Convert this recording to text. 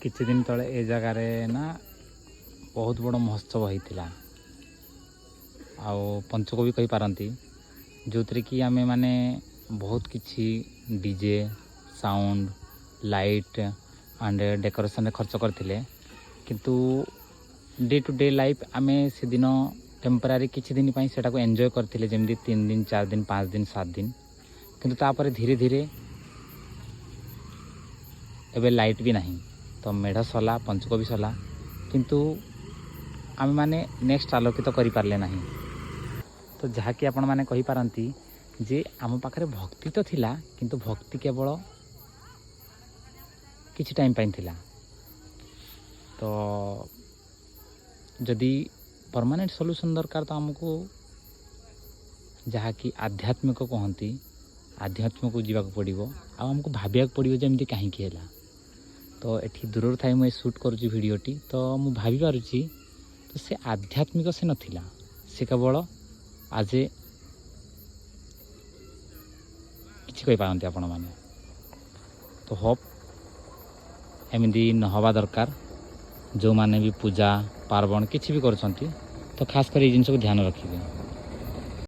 किछि दिन तले ए जगार ना बहुत बड़ महोत्सव होता आउ पंचक भी कही पारती जो थी कि आमे माने बहुत किछि DJ sound light and decoration खर्च करथिले किंतु डे टू डे लाइफ आमे से दिन टेम्परारी किछि दिन पई सेटा को एन्जॉय करथिले जेमदी 3 दिन 4 दिन 5 दिन 7 दिन किंतु तापर धीरे धीरे एबे लाइट भी नहीं तो मेढ़ सरला पंचक भी सरला किंतु आमे माने नेक्स्ट आलोकित तो करि पारले नहीं तो जहाँकि आपण माने कहि पारंती जे आम पाखरे भक्ति तो थिला किंतु भक्ति केवल किछि टाइम पाइन थिला तो जदि परमानेंट सॉल्यूशन दरकार तो आमको जहाँकि आध्यात्मिक कहती आध्यात्म को जीवा पड़ो आमको भाविया पड़ो जमी कहीं है तो ये दूर थाई मुझे शूट करुँची भिडटी तो मुझे भाभी पारुची तो से आध्यात्मिक से नथिला से केवल आज किसी कही पारती आपण मैंने तो होप एमती नहवा दरकार जो माने भी पूजा पार्वण किसी भी कर तो खास कर ये जिन को ध्यान रखिए।